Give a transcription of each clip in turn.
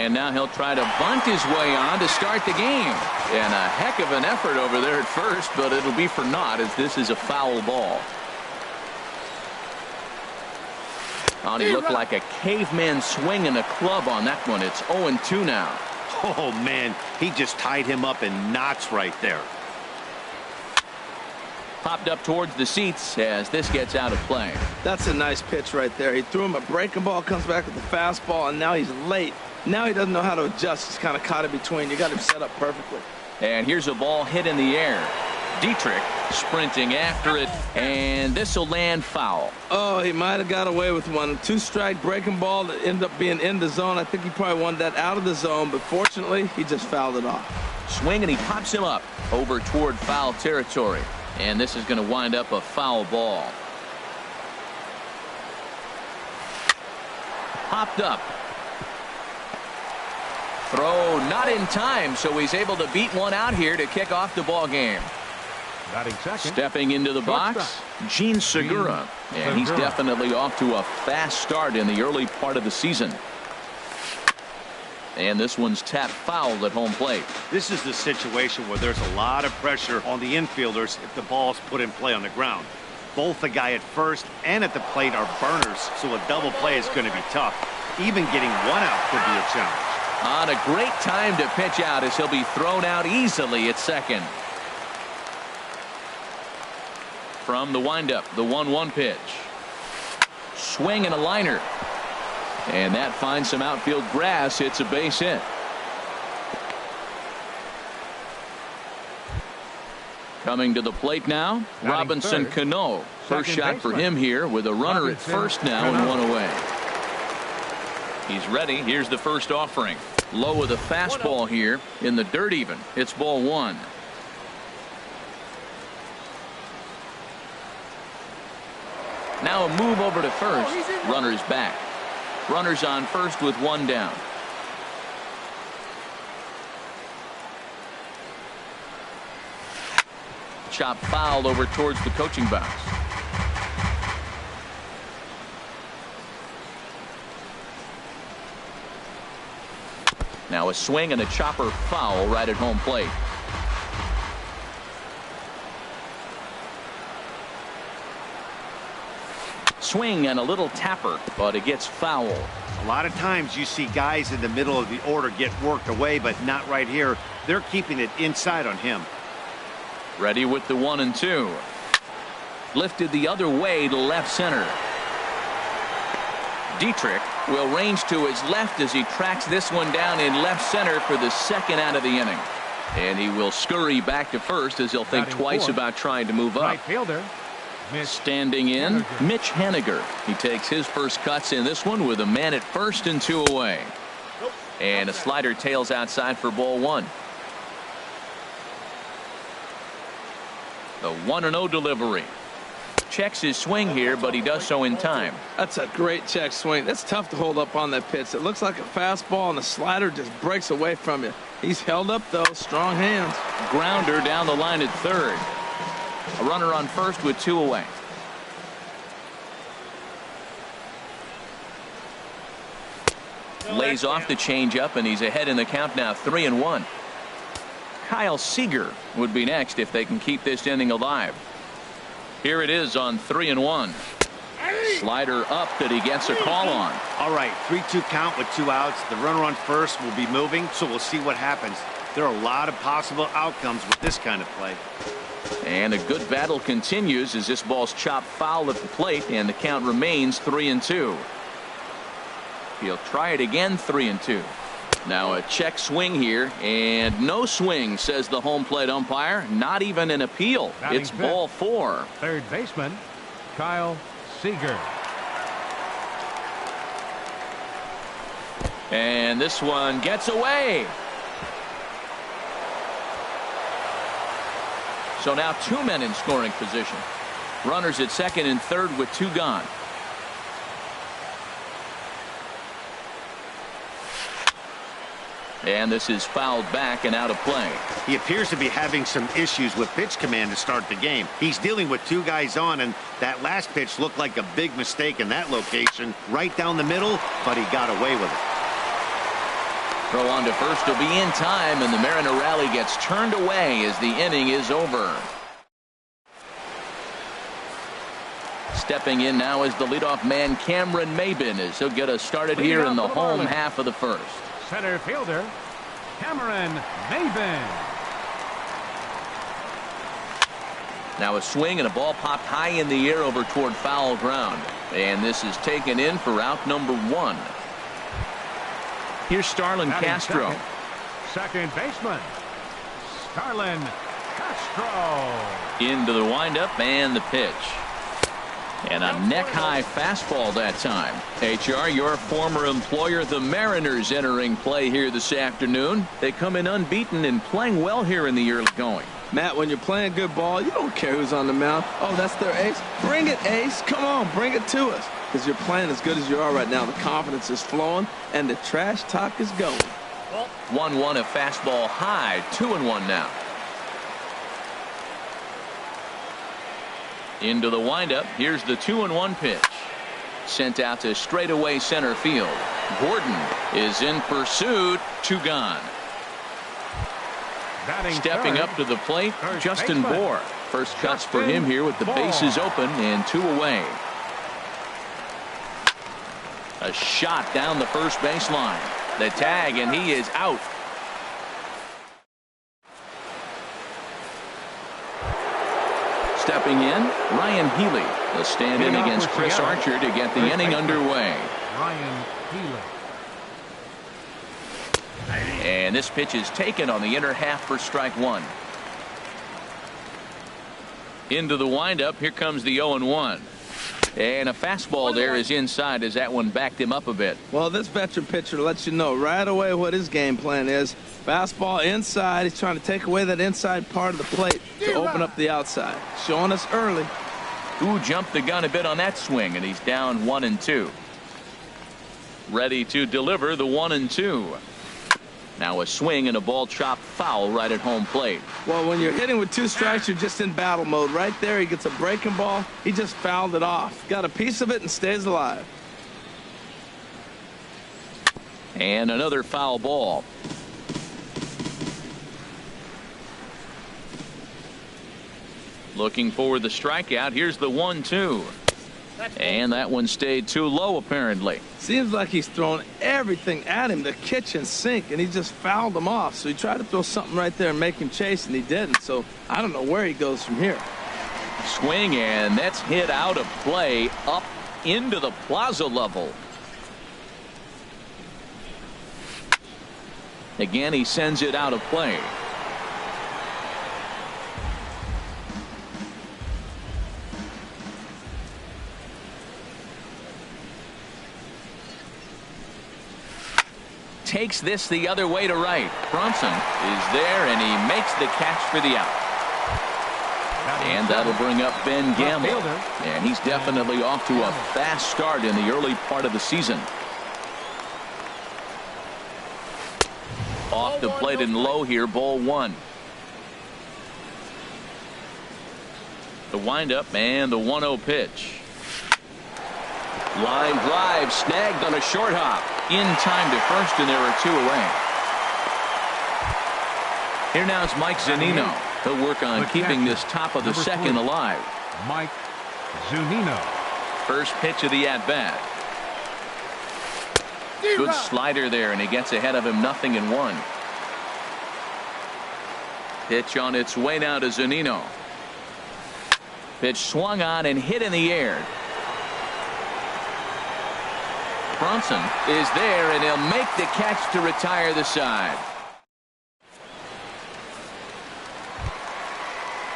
And now he'll try to bunt his way on to start the game. And a heck of an effort over there at first, but it'll be for naught as this is a foul ball. Oh, he looked like a caveman swinging a club on that one. It's 0-2 now. Oh, man, he just tied him up in knots right there. Popped up towards the seats as this gets out of play. That's a nice pitch right there. He threw him a breaking ball, comes back with the fastball, and now he's late. Now he doesn't know how to adjust. He's kind of caught in between. You got him set up perfectly. And here's a ball hit in the air. Dietrich sprinting after it, and this will land foul. Oh, he might have got away with one. 2-strike breaking ball that ended up being in the zone. I think he probably wanted that out of the zone, but fortunately, he just fouled it off. Swing, and he pops him up over toward foul territory. And this is going to wind up a foul ball. Popped up. Throw not in time, so he's able to beat one out here to kick off the ball game. Stepping into the box, Gene Segura. And he's definitely off to a fast start in the early part of the season. And this one's tapped foul at home plate. This is the situation where there's a lot of pressure on the infielders if the ball's put in play on the ground. Both the guy at first and at the plate are burners, so a double play is going to be tough. Even getting one out could be a challenge. On a great time to pitch out as he'll be thrown out easily at second. From the windup, the 1-1 pitch. Swing and a liner. And that finds some outfield grass. It's a base hit. Coming to the plate now, Robinson Cano. First shot for him here with a runner at first now and one away. He's ready. Here's the first offering. Low with a fastball here in the dirt even. It's ball one. Now a move over to first. Runner's back. Runners on first with one down. Chop foul over towards the coaching box. Now a swing and a chopper foul right at home plate. Swing and a little tapper, but it gets foul. A lot of times you see guys in the middle of the order get worked away, but not right here. They're keeping it inside on him. Ready with the 1-2. Lifted the other way to left center. Dietrich will range to his left as he tracks this one down in left center for the second out of the inning. And he will scurry back to first as he'll think twice about trying to move up. Right fielder. Standing in, Mitch Haniger. He takes his first cuts in this one with a man at first and two away. And a slider tails outside for ball one. The 1-0 delivery. Checks his swing here, but he does so in time. That's a great check swing. That's tough to hold up on that pitch. It looks like a fastball, and the slider just breaks away from you. He's held up, though. Strong hands. Grounder down the line at third. A runner on first with two away. Lays off the changeup, and he's ahead in the count now, 3-1. Kyle Seager would be next if they can keep this inning alive. Here it is on 3-1. Slider up that he gets a call on. All right, 3-2 count with two outs. The runner on first will be moving, so we'll see what happens. There are a lot of possible outcomes with this kind of play. And a good battle continues as this ball's chopped foul at the plate, and the count remains 3-2. He'll try it again, 3-2. Now a check swing here, and no swing, says the home plate umpire. Not even an appeal. It's ball four. Third baseman, Kyle Seager. And this one gets away. So now two men in scoring position. Runners at second and third with two gone. And this is fouled back and out of play. He appears to be having some issues with pitch command to start the game. He's dealing with two guys on, and that last pitch looked like a big mistake in that location. Right down the middle, but he got away with it. Throw on to first will be in time, and the Mariner rally gets turned away as the inning is over. Stepping in now is the leadoff man, Cameron Maben, as he'll get us started here in the home half of the first. Center fielder, Cameron Maben. Now a swing and a ball popped high in the air over toward foul ground. And this is taken in for out number 1. Here's Starlin Castro. Second baseman, Starlin Castro. Into the windup and the pitch. And a neck-high fastball that time. HR, your former employer, the Mariners, entering play here this afternoon. They come in unbeaten and playing well here in the early going. Matt, when you're playing good ball, you don't care who's on the mound. Oh, that's their ace. Bring it, ace. Come on, bring it to us. Because you're playing as good as you are right now. The confidence is flowing, and the trash talk is going. 1-1, a fastball high. 2-1 now. Into the windup. Here's the 2-1 pitch. Sent out to straightaway center field. Gordon is in pursuit. 2 gone. Stepping up to the plate, Justin Bohr. First cuts for him here with the bases open and 2 away. A shot down the first baseline. The tag, and he is out. Stepping in, Ryan Healy will stand in against Chris Archer to get the inning underway. Ryan Healy. And this pitch is taken on the inner half for strike 1. Into the windup. Here comes the 0-1. And a fastball there is inside as that one backed him up a bit. Well, this veteran pitcher lets you know right away what his game plan is. Fastball inside. He's trying to take away that inside part of the plate to open up the outside. Showing us early. Who jumped the gun a bit on that swing, and he's down 1-2. Ready to deliver the 1-2. Now a swing and a ball chopped foul right at home plate. Well, when you're hitting with 2 strikes, you're just in battle mode. Right there, he gets a breaking ball. He just fouled it off. Got a piece of it and stays alive. And another foul ball. Looking for the strikeout. Here's the 1-2. And that one stayed too low, apparently. Seems like he's thrown everything at him, the kitchen sink, and he just fouled him off. So he tried to throw something right there and make him chase, and he didn't. So I don't know where he goes from here. Swing, and that's hit out of play up into the plaza level. Again, he sends it out of play. Takes this the other way to right. Bronson is there, and he makes the catch for the out. And that'll bring up Ben Gamble. And he's definitely off to a fast start in the early part of the season. Off the plate and low here, ball 1. The windup and the 1-0 pitch. Line drive snagged on a short hop. In time to first, and there are 2 away. Here now is Mike Zunino. He'll work on keeping this top of the second alive. Mike Zunino. First pitch of the at-bat. Good slider there, and he gets ahead of him 0-1. Pitch on its way now to Zunino. Pitch swung on and hit in the air. Bronson is there, and he'll make the catch to retire the side.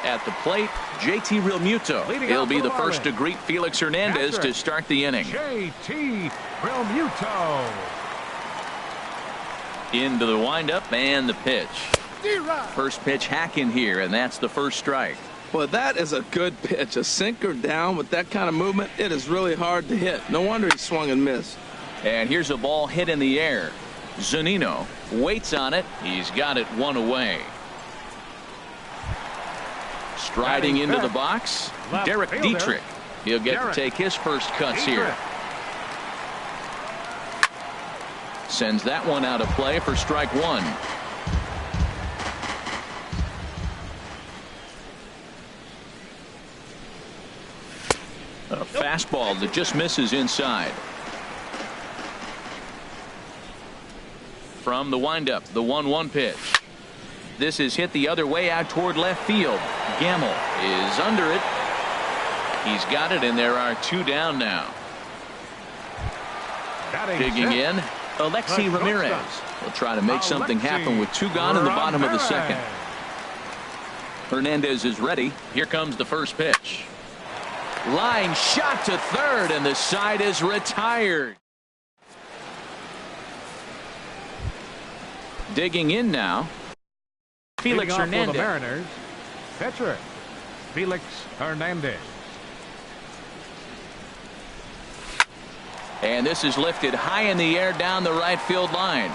At the plate, JT Realmuto. He'll be the first to greet Felix Hernandez to start the inning. JT Realmuto. Into the windup and the pitch. First pitch hack in here, and that's the first strike. Well, that is a good pitch. A sinker down with that kind of movement, it is really hard to hit. No wonder he swung and missed. And here's a ball hit in the air. Zunino waits on it. He's got it 1 away. Striding into the box, Derek Dietrich. He'll get to take his first cuts here. Sends that one out of play for strike one. A fastball that just misses inside. From the windup, the 1-1 pitch. This is hit the other way out toward left field. Gamble is under it. He's got it, and there are two down now. Digging in, Alexi Ramirez will try to make something happen with two gone in the bottom of the second. Hernandez is ready. Here comes the first pitch. Line shot to third, and the side is retired. Digging in now, Felix Hernandez. The Mariners, pitcher Felix Hernandez. And this is lifted high in the air down the right field line.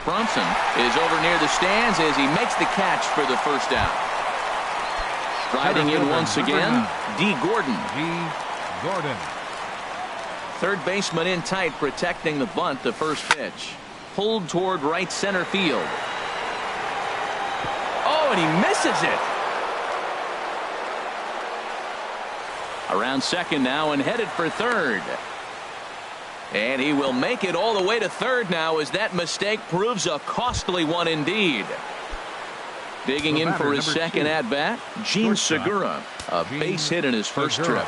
Brunson is over near the stands as he makes the catch for the first out. Striding in once again, D. Gordon. Third baseman in tight, protecting the bunt. The first pitch pulled toward right center field. Oh, and he misses it. Around second now and headed for third. And he will make it all the way to third now, as that mistake proves a costly one indeed. Digging in for his second at bat, Gene Segura, a base hit in his first trip.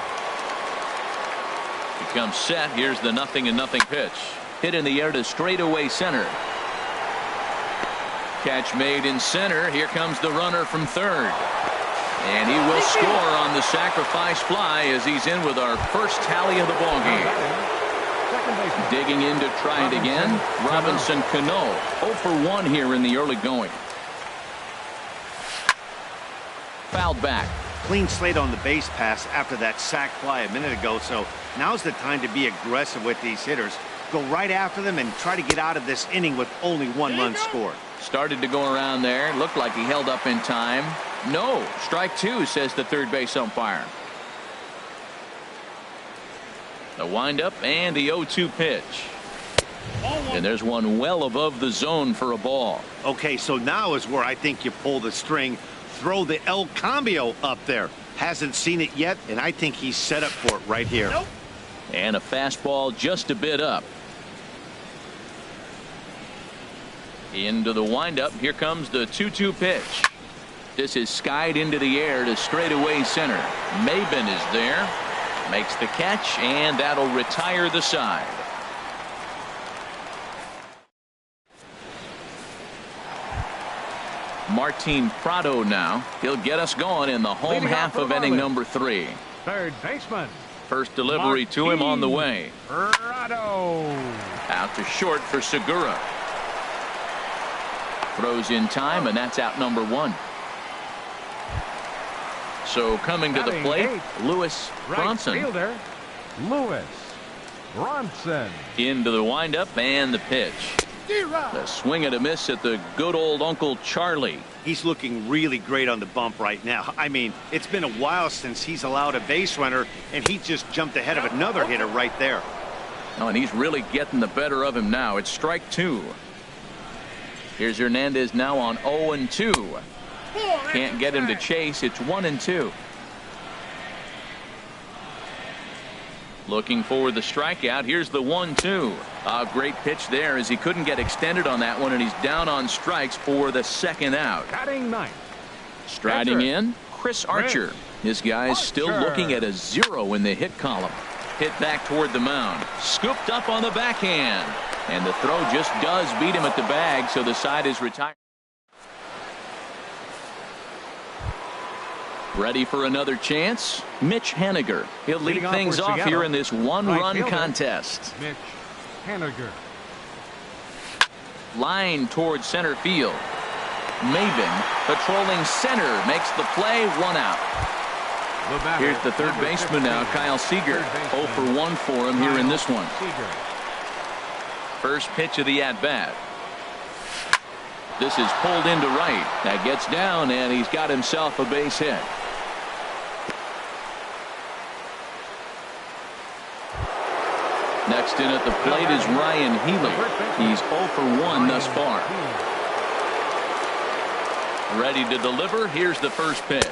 He comes set. Here's the 0-0 pitch. Hit in the air to straightaway center. Catch made in center. Here comes the runner from third. And he will score on the sacrifice fly as he's in with our first tally of the ball game. Digging in to try it again, Robinson Cano. 0 for 1 here in the early going. Fouled back. Clean slate on the base pass after that sac fly a minute ago, so now's the time to be aggressive with these hitters. Go right after them and try to get out of this inning with only one run scored. Started to go around there. Looked like he held up in time. No. Strike two, says the third base umpire. The windup and the 0-2 pitch. And there's one well above the zone for a ball. Okay, so now is where I think you pull the string. Throw the El Cambio up there. Hasn't seen it yet, and I think he's set up for it right here. Nope. And a fastball just a bit up. Into the windup. Here comes the 2-2 pitch. This is skied into the air to straightaway center. Maben is there. Makes the catch, and that'll retire the side. Martin Prado now. He'll get us going in the home half of inning number 3. Third baseman. First delivery to him on the way. Prado. Out to short for Segura. Throws in time, and that's out number 1. So coming to the plate, Lewis Bronson. Right fielder, Lewis Bronson. Into the windup and the pitch. The swing and a miss at the good old Uncle Charlie. He's looking really great on the bump right now. I mean, it's been a while since he's allowed a base runner, and he just jumped ahead of another hitter right there. Oh, and he's really getting the better of him now. It's strike 2. Here's Hernandez now on 0-2. Can't get him to chase. It's 1-2. Looking for the strikeout. Here's the 1-2. A great pitch there as he couldn't get extended on that one, and he's down on strikes for the second out. Batting ninth. Striding in, Chris Archer. This guy's still looking at a 0 in the hit column. Hit back toward the mound. Scooped up on the backhand. And the throw just does beat him at the bag, so the side is retired. Ready for another chance? Mitch Haniger. He'll lead things off here in this one-run contest. Mitch Haniger. Line towards center field. Maben patrolling center makes the play. 1 out. Here's the third baseman now, Kyle Seager. 0 for 1 for him here in this one. First pitch of the at-bat. This is pulled into right. That gets down, and he's got himself a base hit. Next in at the plate is Ryan Healy. He's 0 for 1 thus far. Ready to deliver. Here's the first pitch.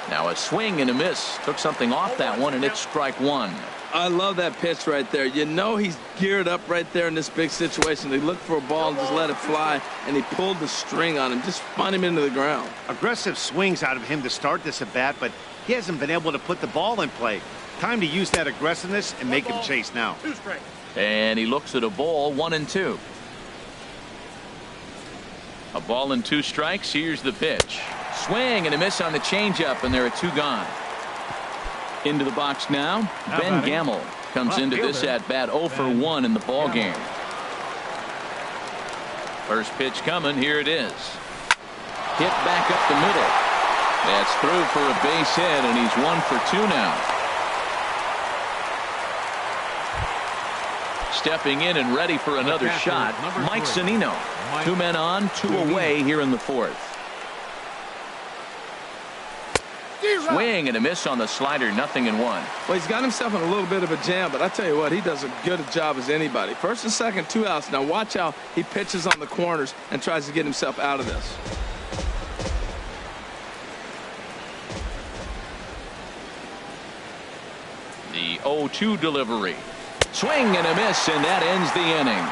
Now a swing and a miss. Took something off that one, and it's strike one. I love that pitch right there. You know he's geared up right there in this big situation. He looked for a ball and just let it fly, and he pulled the string on him, just spun him into the ground. Aggressive swings out of him to start this at bat, but he hasn't been able to put the ball in play. Time to use that aggressiveness and make him chase now. And he looks at a ball, 1-2. A ball and 2 strikes. Here's the pitch. Swing and a miss on the changeup, and there are 2 gone. Into the box now, Ben Gamble comes into this at bat 0 for 1 in the ball game. First pitch coming. Here it is. Hit back up the middle. That's through for a base hit, and he's 1 for 2 now. Stepping in and ready for another shot, Mike Zunino. 2 men on, 2 away here in the 4th. Swing and a miss on the slider, 0-1. Well, he's got himself in a little bit of a jam, but I tell you what, he does as good a job as anybody. First and second, 2 outs. Now watch how he pitches on the corners and tries to get himself out of this. The 0-2 delivery. Swing and a miss, and that ends the inning.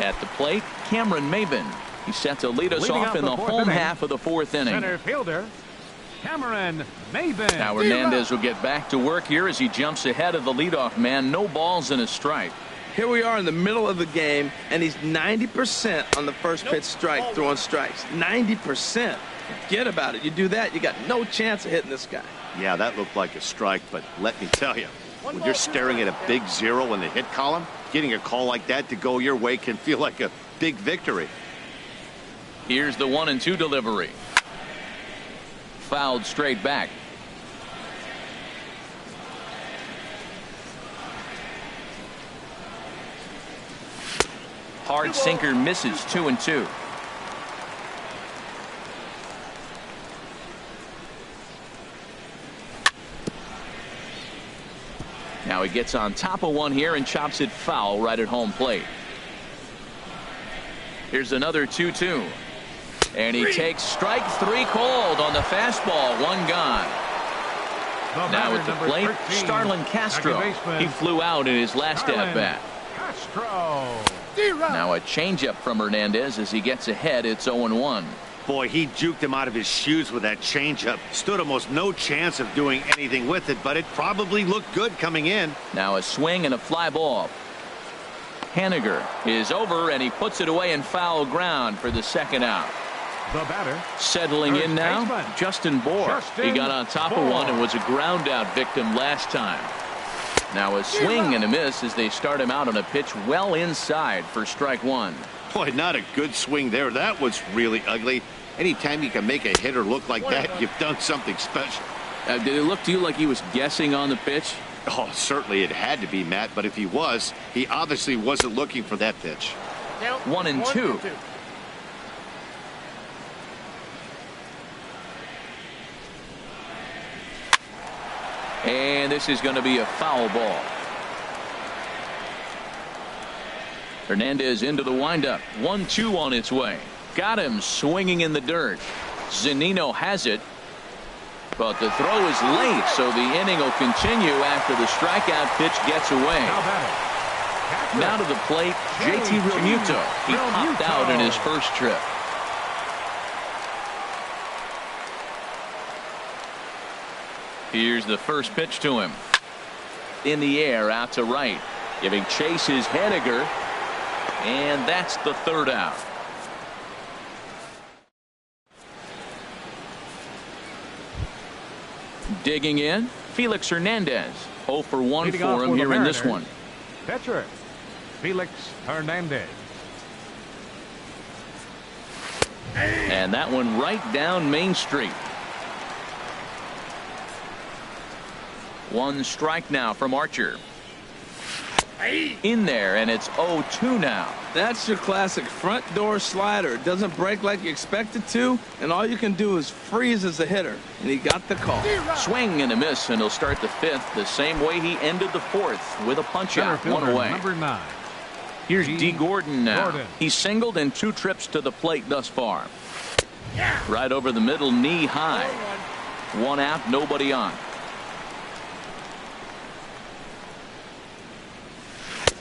At the plate, Cameron Maben. He's set to lead us off in the home half of the 4th inning. Center fielder, Cameron Maben. Now Hernandez will get back to work here as he jumps ahead of the leadoff man. No balls and a strike. Here we are in the middle of the game, and he's 90% on the first pitch strike, throwing strikes. 90%. Forget about it. You do that, you got no chance of hitting this guy. Yeah, that looked like a strike, but let me tell you, when you're staring at a big 0 in the hit column, getting a call like that to go your way can feel like a big victory. Here's the 1-2 delivery. Fouled straight back. Hard sinker misses, 2-2. Now he gets on top of one here and chops it foul right at home plate. Here's another 2-2. And he takes strike 3 called on the fastball. 1 gone. Now at the plate, Starlin Castro. He flew out in his last at-bat. Now a changeup from Hernandez as he gets ahead. It's 0-1. Boy, he juked him out of his shoes with that changeup. Stood almost no chance of doing anything with it, but it probably looked good coming in. Now a swing and a fly ball. Haniger is over, and he puts it away in foul ground for the 2nd out. The batter. Settling in now, Justin Bohr. He got on top of one and was a ground out victim last time. Now a swing and a miss as they start him out on a pitch well inside for strike 1. Boy, not a good swing there. That was really ugly. Anytime you can make a hitter look like that, you've done something special. Did it look to you like he was guessing on the pitch? Oh, certainly it had to be, Matt, but if he was, he obviously wasn't looking for that pitch. 1-2. And this is going to be a foul ball. Hernandez into the windup. 1-2 on its way. Got him swinging in the dirt. Zunino has it. But the throw is late, so the inning will continue after the strikeout pitch gets away. Now to the plate, JT Realmuto. He popped out in his first trip. Here's the first pitch to him. In the air, out to right. Giving chase is Haniger. And that's the 3rd out. Digging in, Felix Hernandez. 0 for 1 for him here in this one. Pitcher, Felix Hernandez. And that one right down Main Street. 1 strike now from Archer. in there, and it's 0-2 now. That's your classic front door slider. It doesn't break like you expect it to, and all you can do is freeze as a hitter. And he got the call. Swing and a miss, and he'll start the fifth the same way he ended the fourth, with a punch out, one away. Number 9. Here's D. Gordon now. Gordon. He's singled in 2 trips to the plate thus far. Right over the middle, knee high. 1 out, nobody on.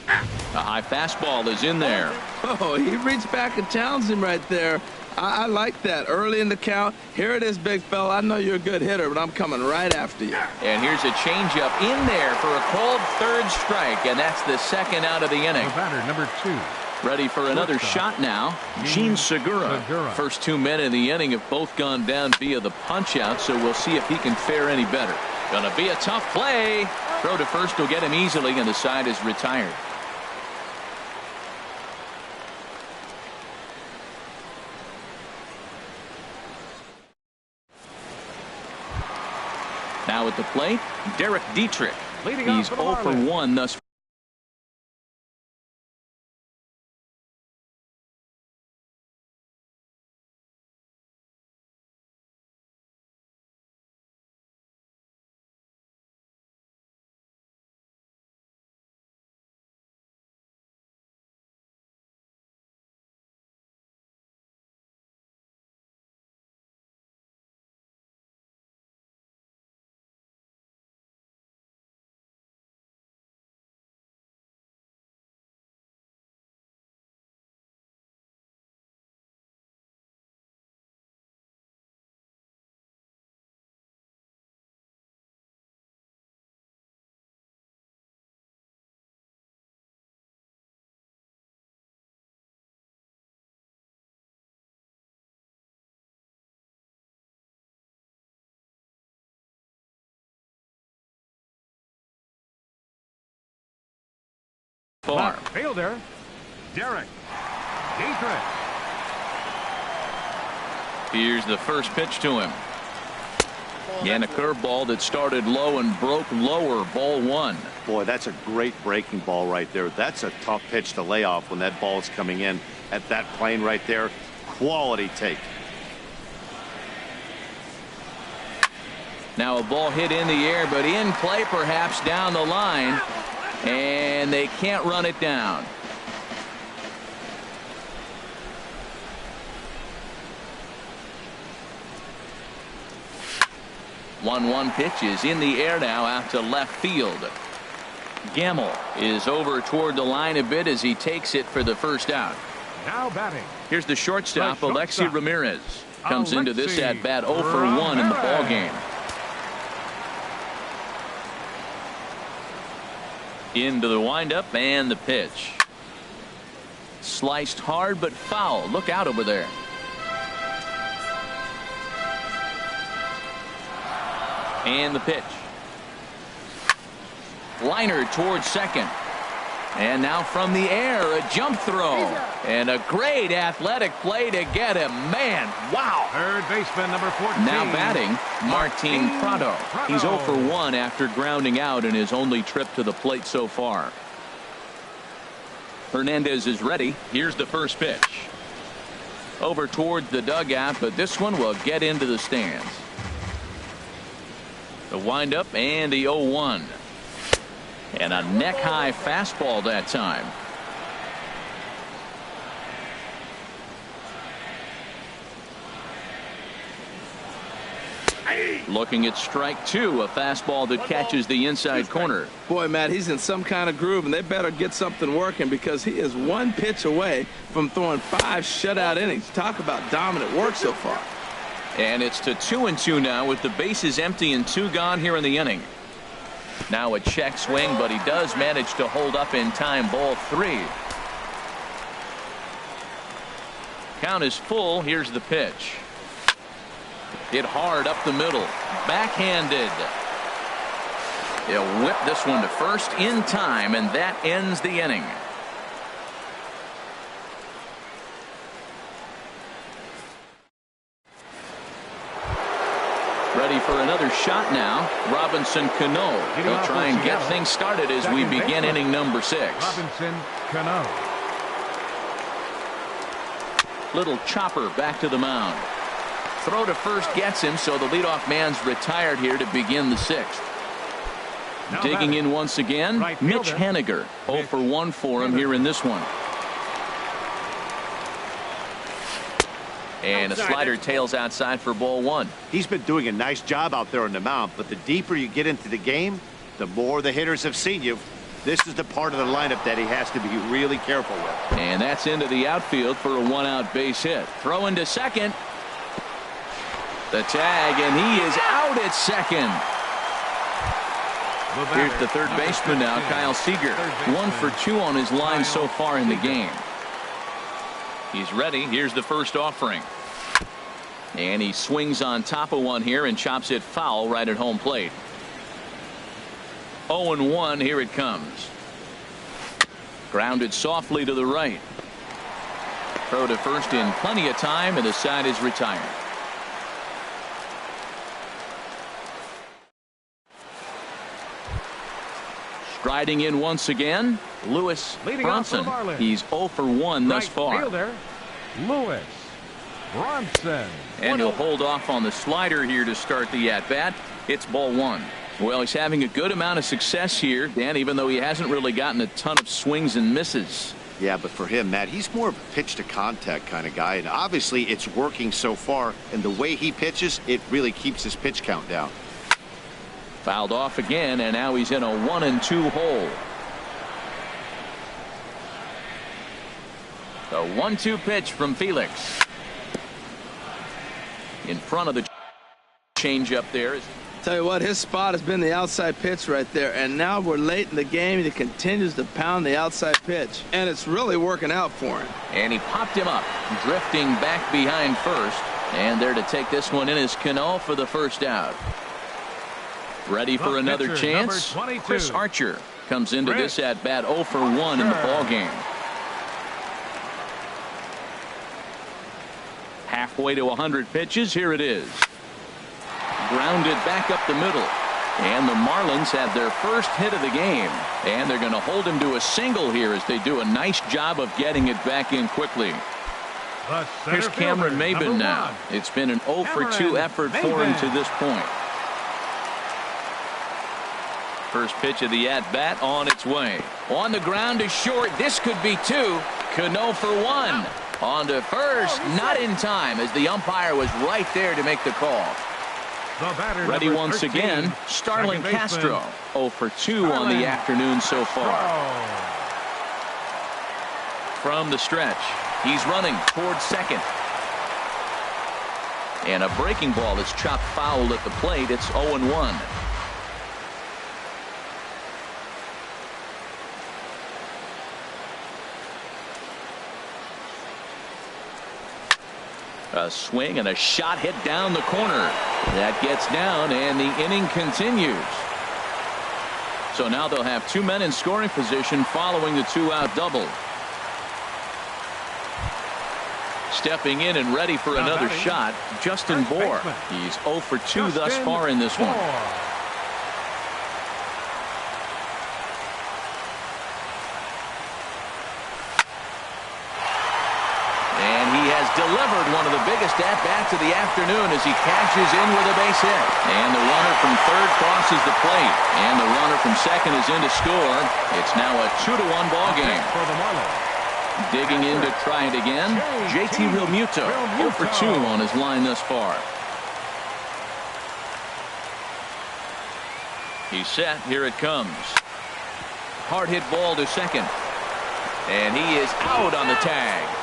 A high fastball is in there. Oh, he reached back and challenged him right there. I like that. Early in the count. Here it is, big fella. I know you're a good hitter, but I'm coming right after you. And here's a changeup in there for a called third strike, and that's the second out of the inning. The batter, number 2. Ready for another shot now. Gene Segura. First 2 men in the inning have both gone down via the punch out, so we'll see if he can fare any better. Gonna be a tough play. Throw to first will get him easily, and the side is retired. Now at the plate, Derek Dietrich. He's 0 for 1 thus far. Fielder, Derek Dietrich. Here's the first pitch to him. And a curveball that started low and broke lower. Ball 1. Boy, that's a great breaking ball right there. That's a tough pitch to lay off when that ball is coming in at that plane right there. Quality take. Now a ball hit in the air, but in play perhaps down the line. And they can't run it down. One pitch is in the air now out to left field. Gamble is over toward the line a bit as he takes it for the first out. Now batting. Here's the shortstop, Alexi Ramirez. Comes into this at bat 0 for 1 in the ball game. Into the windup and the pitch. Sliced hard but foul. Look out over there. And the pitch. Liner towards second. And now from the air, a jump throw. And a great athletic play to get him. Man, wow. Third baseman, number 14. Now batting, Martin Prado. He's 0 for 1 after grounding out in his only trip to the plate so far. Hernandez is ready. Here's the first pitch. Over towards the dugout, but this one will get into the stands. The windup and the 0-1. And a neck-high fastball that time. Looking at strike 2, a fastball that catches the inside corner. Boy, Matt, he's in some kind of groove, and they better get something working because he is 1 pitch away from throwing 5 shutout innings. Talk about dominant work so far. And it's to 2-2 now with the bases empty and 2 gone here in the inning. Now a check swing, but he does manage to hold up in time. Ball 3. Count is full. Here's the pitch. Hit hard up the middle. Backhanded. He'll whip this one to first in time, and that ends the inning. Ready for another shot now. Robinson Cano. He'll try and get things started as we begin inning number 6. Robinson Cano. Little chopper back to the mound. Throw to first gets him, so the leadoff man's retired here to begin the 6th. Digging in once again, Mitch Haniger. 0 for 1 for him here in this one. And a slider tails outside for ball 1. He's been doing a nice job out there on the mound, but the deeper you get into the game, the more the hitters have seen you. This is the part of the lineup that he has to be really careful with. And that's into the outfield for a 1-out base hit. Throw into second. The tag, and he is out at second. Here's the third baseman now, Kyle Seager. 1 for 2 on his line so far in the game. He's ready. Here's the first offering. And he swings on top of one here and chops it foul right at home plate. 0-1, here it comes. Grounded softly to the right. Throw to first in plenty of time, and the side is retired. Striding in once again, Lewis Bronson. He's 0 for 1 thus far. Fielder, Lewis Bronson. And he'll hold off on the slider here to start the at-bat. It's ball 1. Well, he's having a good amount of success here, Dan, even though he hasn't really gotten a ton of swings and misses. Yeah, but for him, Matt, he's more of a pitch-to-contact kind of guy, and obviously it's working so far, and the way he pitches, it really keeps his pitch count down. Fouled off again, and now he's in a 1-2 hole. The 1-2 pitch from Felix. In front of the change-up there. Tell you what, his spot has been the outside pitch right there, and now we're late in the game, and he continues to pound the outside pitch, and it's really working out for him. And he popped him up, drifting back behind first, and there to take this one in is Cano for the first out. Ready for another chance. Chris Archer comes into this at bat 0 for 1 in the ball game. Halfway to 100 pitches. Here it is. Grounded back up the middle. And the Marlins have their first hit of the game. And they're going to hold him to a single here as they do a nice job of getting it back in quickly. Here's Cameron Maybin now. It's been an 0 for 2 effort for him to this point. First pitch of the at-bat on its way. On the ground is short. This could be 2. Cano for 1. On to first. Not in time as the umpire was right there to make the call. Ready once again. Starlin Castro. 0 for 2 on the afternoon so far. From the stretch. He's running towards second. And a breaking ball is chopped foul at the plate. It's 0-1. A swing and a shot hit down the corner. That gets down, and the inning continues. So now they'll have 2 men in scoring position following the 2-out double. Stepping in and ready for another shot, Justin Bour. He's 0 for 2 thus far in this one. Delivered one of the biggest at-bats of the afternoon as he cashes in with a base hit. And the runner from third crosses the plate. And the runner from second is in to score. It's now a 2-1 ball game. Digging in to try it again, JT Realmuto. 0 for 2 on his line thus far. He's set. Here it comes. Hard hit ball to second. And he is out on the tag.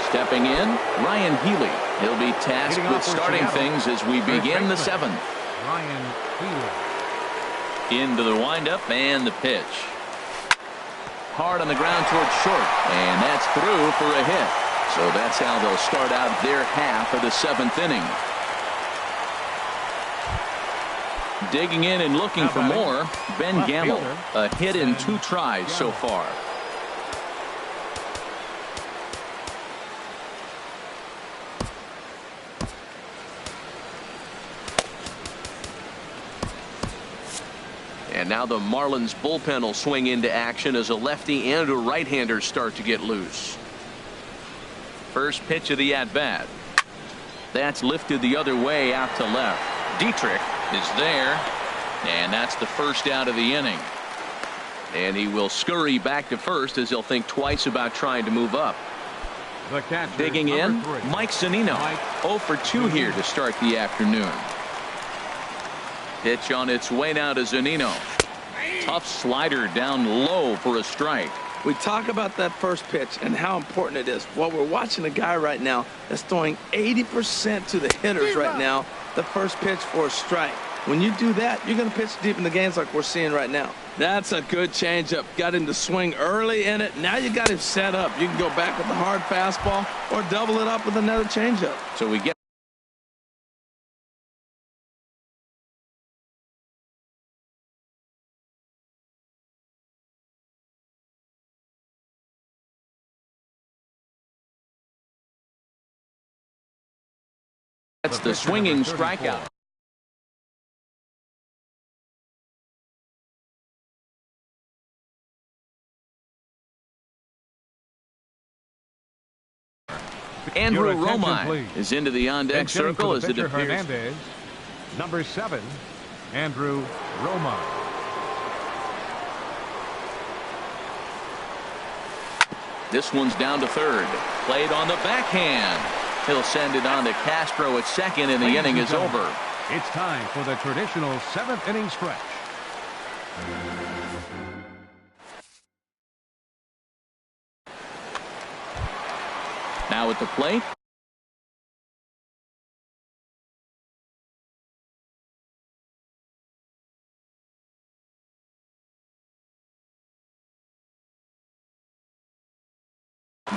Stepping in, Ryan Healy. He'll be tasked with starting things as we begin the 7th. Ryan Healy. Into the windup and the pitch. Hard on the ground towards short. And that's through for a hit. So that's how they'll start out their half of the 7th inning. Digging in and looking for more, Ben Gamble. A hit in 2 tries so far. And now the Marlins bullpen will swing into action as a lefty and a right-hander start to get loose. First pitch of the at-bat. That's lifted the other way out to left. Dietrich is there, and that's the first out of the inning. And he will scurry back to first as he'll think twice about trying to move up. The catcher, digging in, 3. Mike Zunino. 0 for 2 here to start the afternoon. Pitch on its way now to Zunino. Tough slider down low for a strike. We talk about that first pitch and how important it is. Well, we're watching a guy right now that's throwing 80% to the hitters right now. The first pitch for a strike. When you do that, you're going to pitch deep in the games like we're seeing right now. That's a good changeup. Got him to swing early in it. Now you got him set up. You can go back with the hard fastball or double it up with another changeup. So we get that's the swinging strikeout. Andrew Romine is into the on-deck circle as it appears. Hernandez, number 7, Andrew Romine. This one's down to third. Played on the backhand. He'll send it on to Castro at second, and the inning is over. It's time for the traditional 7th inning stretch. Now at the plate,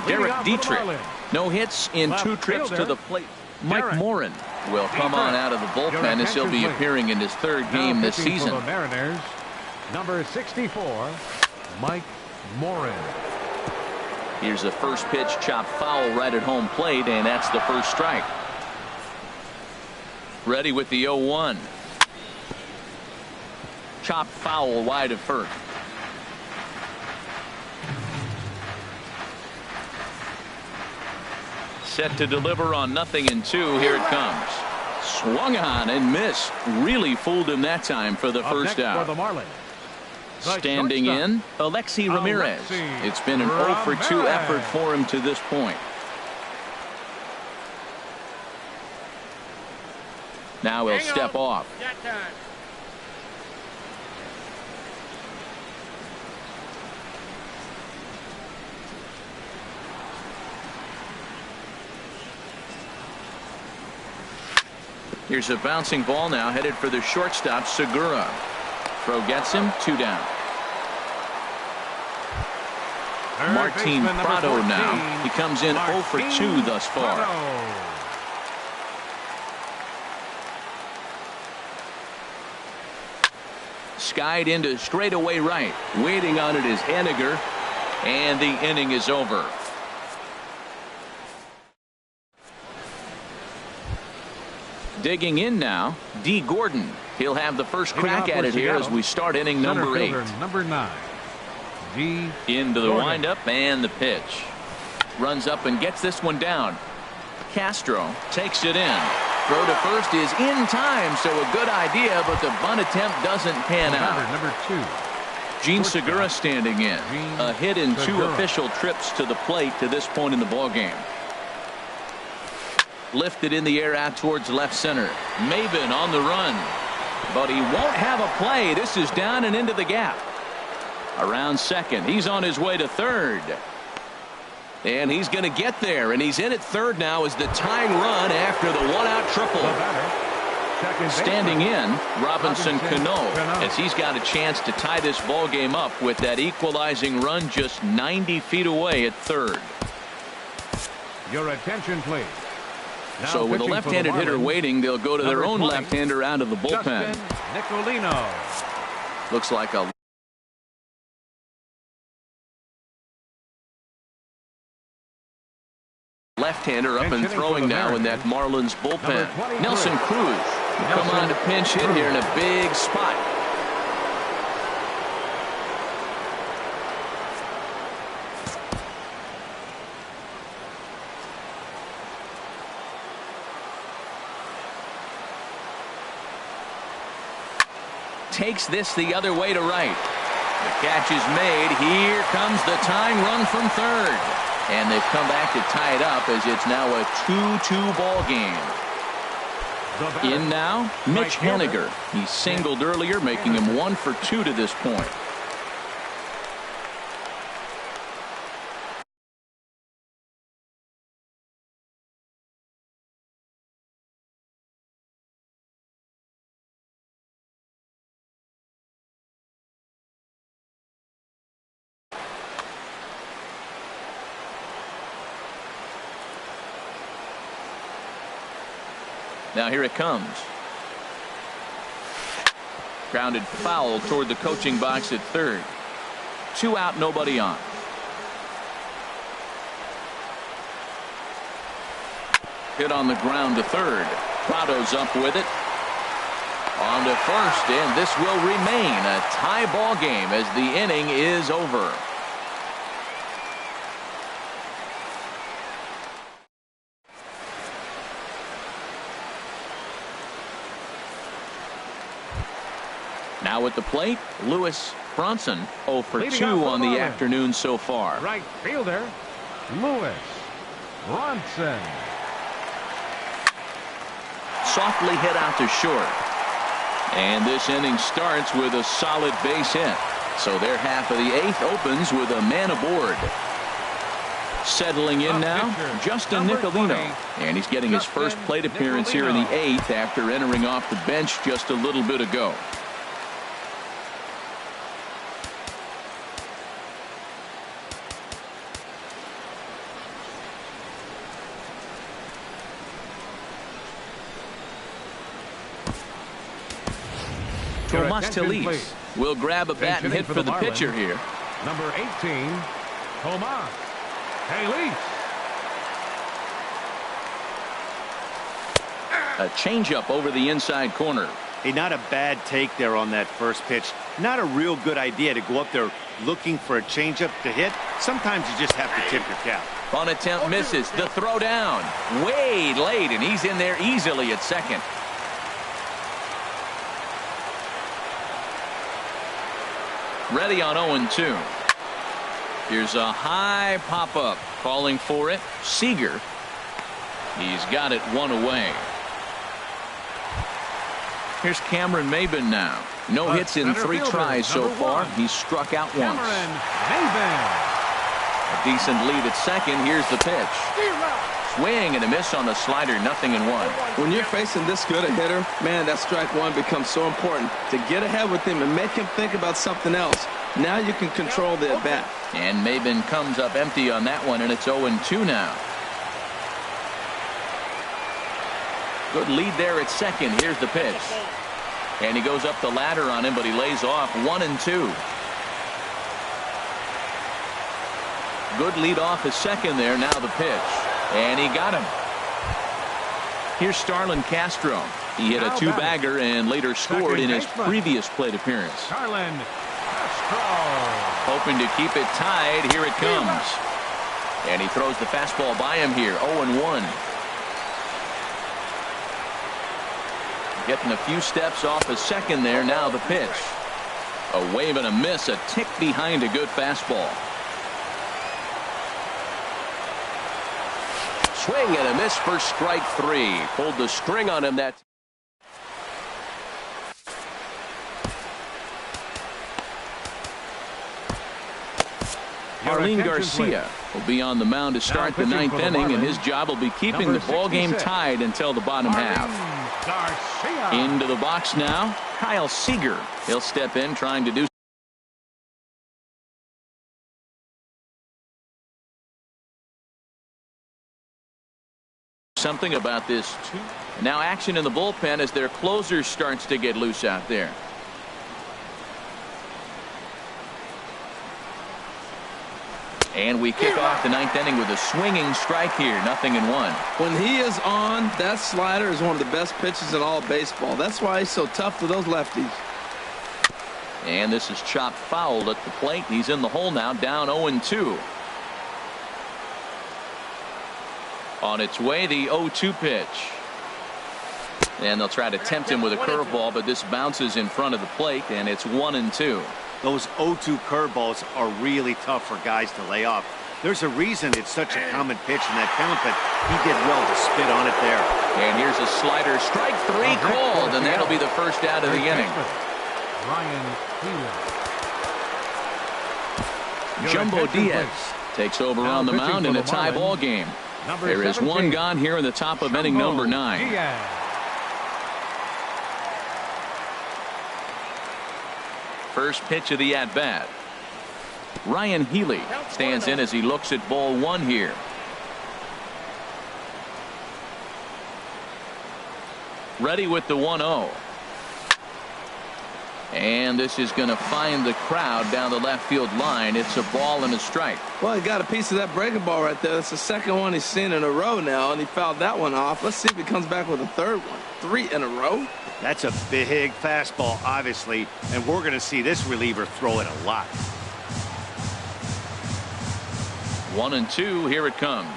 Derek Dietrich. No hits in 2 trips to the plate. Mike Morin will come on out of the bullpen as he'll be appearing in his 3rd game this season. For the Mariners, number 64, Mike Morin. Here's the first pitch, chopped foul right at home plate, and that's the first strike. Ready with the 0-1. Chopped foul wide of first. Set to deliver on 0-2. Here it comes. Swung on and missed. Really fooled him that time for the first out. For the Marlins. Standing in, Alexi Ramirez. It's been an 0 for 2 effort for him to this point. Now he'll step off. Here's a bouncing ball now headed for the shortstop, Segura. Throw gets him, 2 down. Martin Prado now. He comes in 0 for 2 thus far. Skied into straightaway right. Waiting on it is Henniger. And the inning is over. Digging in now, D. Gordon. He'll have the first crack at it here as we start inning number 8. Number 9, D. Into the windup and the pitch. Runs up and gets this one down. Castro takes it in. Throw to first is in time, so a good idea, but the bunt attempt doesn't pan out. Number 2. Gene Segura standing in. A hit in 2 official trips to the plate to this point in the ballgame. Lifted in the air out towards left center. Maben on the run. But he won't have a play. This is down and into the gap. Around second. He's on his way to third. And he's going to get there. And he's in at third now as the tying run after the 1-out triple. Standing in, Robinson Cano, as he's got a chance to tie this ball game up with that equalizing run just 90 feet away at third. Your attention, please. So with a left-handed hitter waiting, they'll go to their own left-hander out of the bullpen. Looks like a left-hander up and throwing now in that Marlins bullpen. Nelson Cruz will come on to pinch hit here in a big spot. Takes this the other way to right. The catch is made. Here comes the tying run from third. And they've come back to tie it up as it's now a 2-2 ball game. In now, Mitch Haniger. He singled earlier, making him 1 for 2 to this point. Now here it comes. Grounded foul toward the coaching box at third. 2 out, nobody on. Hit on the ground to third. Prado's up with it. On to first, and this will remain a tie ball game as the inning is over. Now at the plate, Lewis Bronson 0 for 2 on the afternoon so far. Right fielder, Lewis Bronson. Softly hit out to short. And this inning starts with a solid base hit. So their half of the 8th opens with a man aboard. Settling in now, Justin Nicolino. And he's getting his first plate appearance here in the 8th after entering off the bench just a little bit ago. Tomas Telis will grab a bat and hit for the pitcher here. Number 18, Tomas Telis. A changeup over the inside corner. Hey, not a bad take there on that first pitch. Not a real good idea to go up there looking for a changeup to hit. Sometimes you just have to tip your cap. On attempt misses. The throw down. Way late, and he's in there easily at second. Ready on 0-2. Here's a high pop-up. Calling for it. Seager. He's got it 1 away. Here's Cameron Maybin now. No hits in 3 tries so far. He's struck out once. A decent lead at second. Here's the pitch. Swing and a miss on the slider. 0-1. When you're facing this good a hitter, man, that strike one becomes so important. To get ahead with him and make him think about something else. Now you can control the at bat. And Maybin comes up empty on that one, and it's 0-2 now. Good lead there at second. Here's the pitch. And he goes up the ladder on him, but he lays off. 1-2. Good lead off at second there. Now the pitch. And he got him. Here's Starlin Castro. He hit a 2-bagger and later scored in his previous plate appearance. Starlin Castro. Hoping to keep it tied. Here it comes. And he throws the fastball by him here. 0-1. Getting a few steps off a second there. Now the pitch. A wave and a miss. A tick behind a good fastball. Swing and a miss for strike 3. Pulled the string on him that. Arlene Garcia will be on the mound to start the 9th inning, and his job will be keeping the ball game tied until the bottom half. Into the box now, Kyle Seager. He'll step in trying to do Something about this. Now action in the bullpen as their closer starts to get loose out there. And we kick off the ninth inning with a swinging strike here. 0-1. When he is on, that slider is one of the best pitches in all of baseball. That's why he's so tough to those lefties. And this is chopped foul at the plate. He's in the hole now, down 0-2. On its way, the 0-2 pitch. And they'll try to tempt him with a curveball, but this bounces in front of the plate, and it's 1-2. Those 0-2 curveballs are really tough for guys to lay off. There's a reason it's such a common pitch in that count, but he did well to spit on it there. And here's a slider. Strike 3 called, and that'll be the first out of the inning. Jumbo Diaz takes over on the mound in a tie ball game. There is one gone here in the top of inning number 9. First pitch of the at-bat. Ryan Healy stands in as he looks at ball 1 here. Ready with the 1-0. And this is going to find the crowd down the left field line. It's a ball and a strike. Well, he got a piece of that breaking ball right there. That's the second one he's seen in a row now, and he fouled that one off. Let's see if he comes back with a third one. 3 in a row. That's a big fastball, obviously, and we're going to see this reliever throw it a lot. 1-2. Here it comes.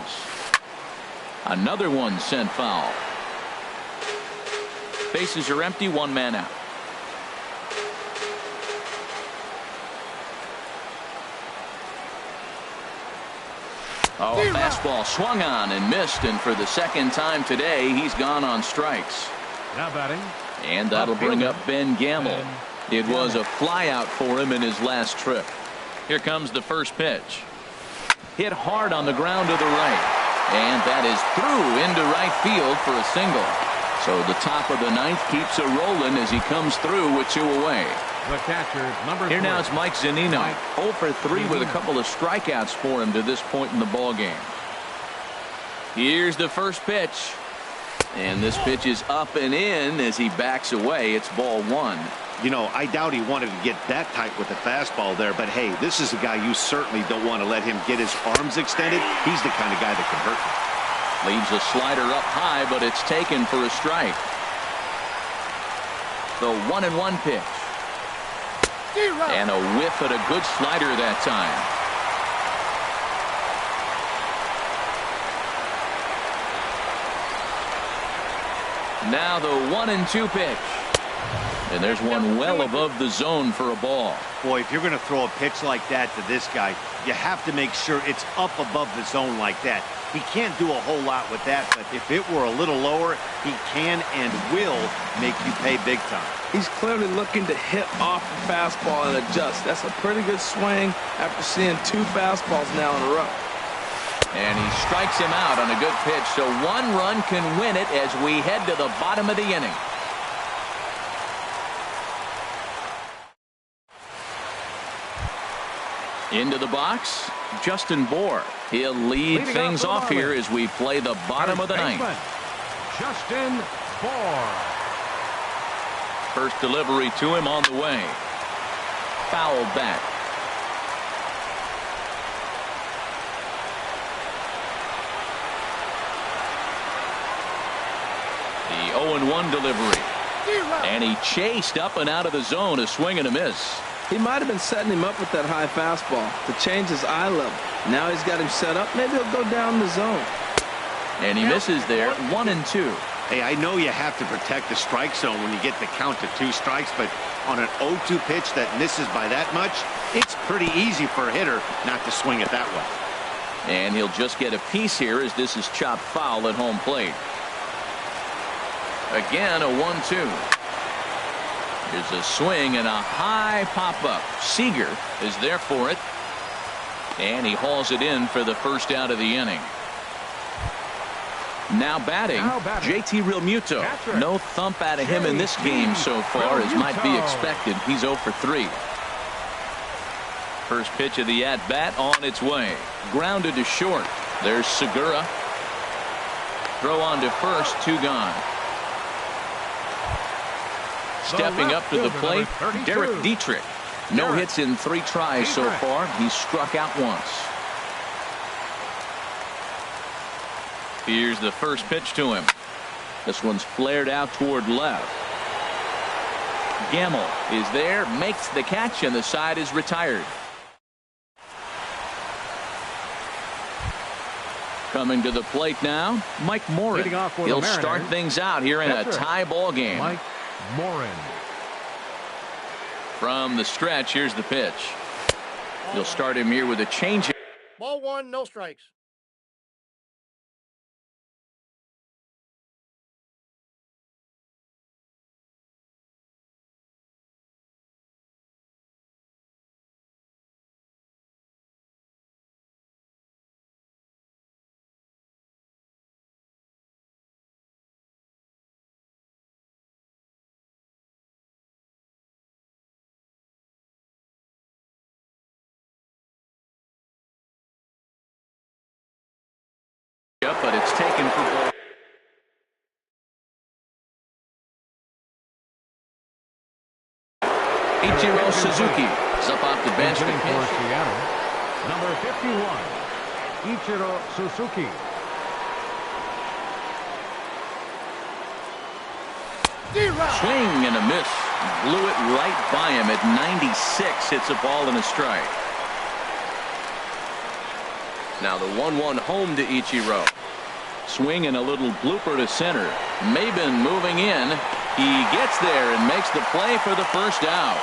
Another one sent foul. Bases are empty. 1 man out. Oh, a fastball swung on and missed, and for the second time today, he's gone on strikes. Now batting. And that'll bring up Ben Gamble. It was a flyout for him in his last trip. Here comes the first pitch. Hit hard on the ground to the right. And that is through into right field for a single. So the top of the ninth keeps it rolling as he comes through with 2 away. The catcher, number 3. Here now it's Mike Zunino. 0 for 3 with a couple of strikeouts for him to this point in the ball game. Here's the first pitch. And this pitch is up and in as he backs away. It's ball 1. You know, I doubt he wanted to get that tight with the fastball there, but hey, this is a guy you certainly don't want to let him get his arms extended. He's the kind of guy that can hurt him. Leaves a slider up high, but it's taken for a strike. The 1-1 pitch. And a whiff at a good slider that time. Now the 1-2 pitch. And there's one well above the zone for a ball. Boy, if you're going to throw a pitch like that to this guy, you have to make sure it's up above the zone like that. He can't do a whole lot with that, but if it were a little lower, he can and will make you pay big time. He's clearly looking to hit off the fastball and adjust. That's a pretty good swing after seeing 2 fastballs now in a row. And he strikes him out on a good pitch, so 1 run can win it as we head to the bottom of the inning. Into the box, Justin Bohr. He'll lead things off here as we play the bottom of the ninth. Justin Bohr. First delivery to him on the way. Fouled back. The 0-1 delivery. And he chased up and out of the zone, a swing and a miss. He might have been setting him up with that high fastball to change his eye level. Now he's got him set up. Maybe he'll go down the zone. And he misses there. 1-2. Hey, I know you have to protect the strike zone when you get the count to 2 strikes, but on an 0-2 pitch that misses by that much, it's pretty easy for a hitter not to swing it that way. And he'll just get a piece here as this is chopped foul at home plate. Again, a 1-2. Here's a swing and a high pop-up. Seager is there for it. And he hauls it in for the first out of the inning. Now batting, JT Realmuto. No thump out of him in this game so far, as might be expected. He's 0 for 3. First pitch of the at-bat on its way. Grounded to short. There's Segura. Throw on to first, 2 gone. Stepping up to the plate, Derek Dietrich. No hits in 3 tries so far. He's struck out once. Here's the first pitch to him. This one's flared out toward left. Gamble is there, makes the catch, and the side is retired. Coming to the plate now, Mike Morin. He'll start things out here in a tie ball game. Mike Morin. From the stretch, here's the pitch. You'll start him here with a changeup. Ball 1, no strikes. But it's taken for ball. Ichiro Suzuki is up off the bench to Hitting for pitch. Seattle, number 51, Ichiro Suzuki. Swing and a miss. Blew it right by him at 96. Hits a ball and a strike. Now the 1-1 home to Ichiro. Swing and a little blooper to center. Maben moving in. He gets there and makes the play for the first out.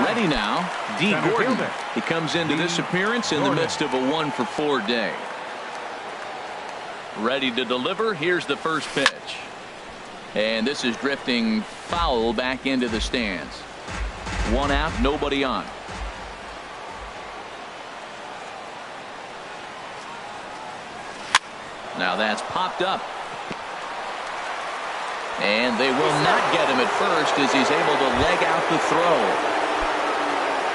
Ready now, D. Gordon. He comes into this appearance in the midst of a 1-for-4 day. Ready to deliver. Here's the first pitch. And this is drifting foul back into the stands. 1 out, nobody on. Now that's popped up. And they will not get him at first as he's able to leg out the throw.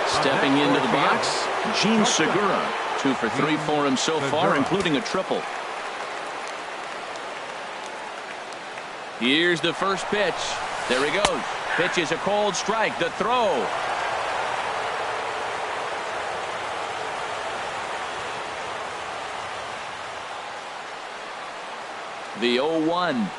Stepping into the box, Gene Segura. 2 for 3 for him so far, including a triple. Here's the first pitch. There he goes. Pitch is a cold strike. The throw. The 0-1.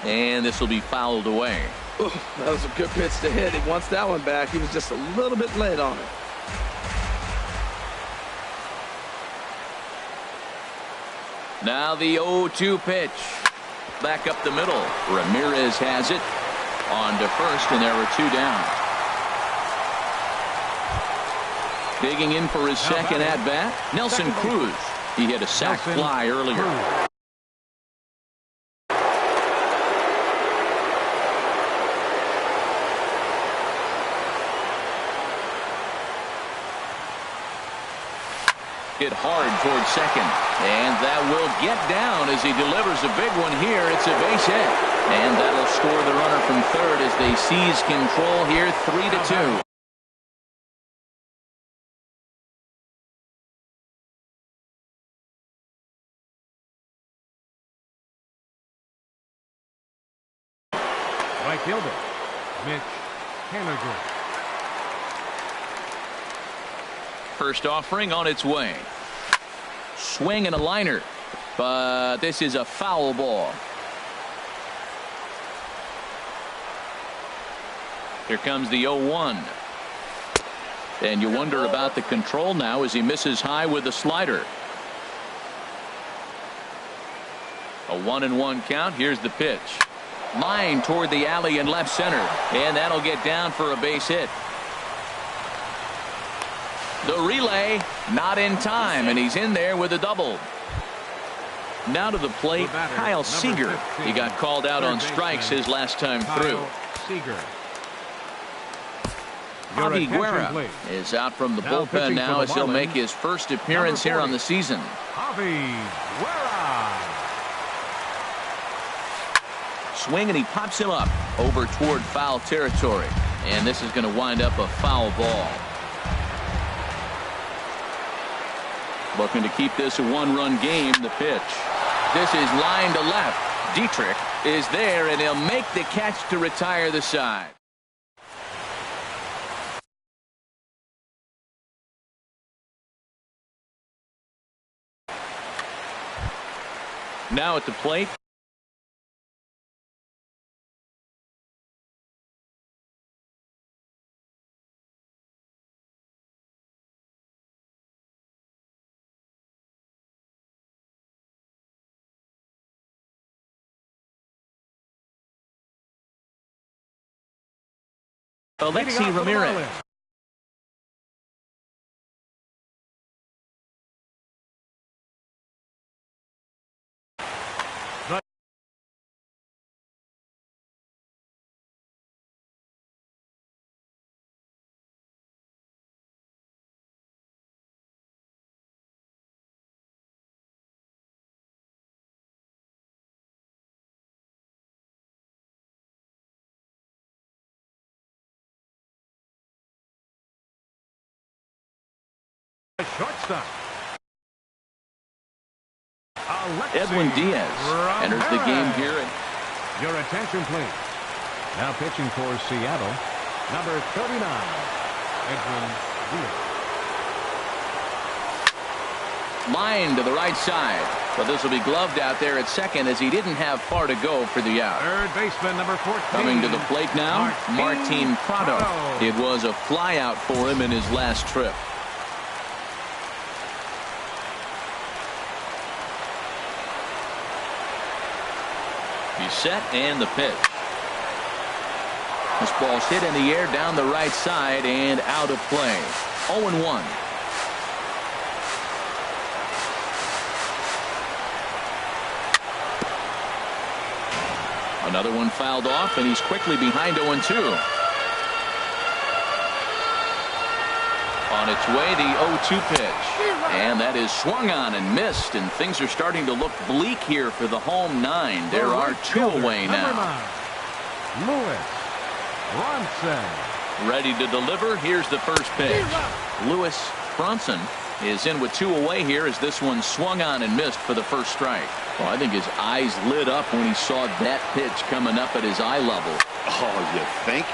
And this will be fouled away. Ooh, that was a good pitch to hit. He wants that one back. He was just a little bit late on it. Now the 0-2 pitch. Back up the middle. Ramirez has it. On to first, and there were 2 down. Digging in for his second at-bat, Nelson Cruz. He hit a sac fly earlier. Hit hard towards second, and that will get down as he delivers a big one here. It's a base hit, and that'll score the runner from third as they seize control here, 3-2. Right fielder, Mitch Haniger. First offering on its way. Swing and a liner, but this is a foul ball. Here comes the 0-1. And you wonder about the control now as he misses high with the slider. A 1-1 count. Here's the pitch. Line toward the alley in left center, and that'll get down for a base hit. The relay not in time, and he's in there with a double. Now to the plate, Kyle Seager. He got called out on strikes his last time through. Javi Guerra is out from the bullpen now as he'll make his first appearance here on the season. Javi Guerra. Swing, and he pops him up over toward foul territory. And this is going to wind up a foul ball. Looking to keep this a one-run game. The pitch. This is line to left. Dietrich is there, and he'll make the catch to retire the side. Now at the plate. Alexi Ramirez. Shortstop. Edwin Diaz enters the game here. Your attention, please. Now pitching for Seattle, number 39, Edwin Diaz. Line to the right side, but this will be gloved out there at second as he didn't have far to go for the out. Third baseman, number 14. Coming to the plate now, Martin Prado. It was a fly out for him in his last trip. He's set, and the pitch. This ball's hit in the air down the right side and out of play. 0-1. Another one fouled off, and he's quickly behind 0-2. On its way, the 0-2 pitch. And that is swung on and missed, and things are starting to look bleak here for the home nine. There are two away now. Lewis Bronson. Ready to deliver. Here's the first pitch. Lewis Bronson is in with two away here as this one swung on and missed for the first strike. Well, I think his eyes lit up when he saw that pitch coming up at his eye level. Oh, you think?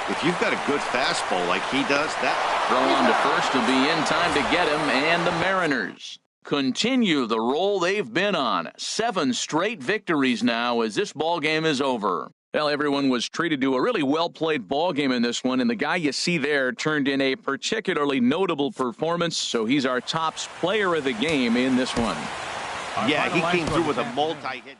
If you've got a good fastball like he does, that throw on to first will be in time to get him, and the Mariners continue the roll they've been on. 7 straight victories now as this ball game is over. Well, everyone was treated to a really well-played ball game in this one, and the guy you see there turned in a particularly notable performance, so he's our top player of the game in this one. yeah, he came through with a multi-hit.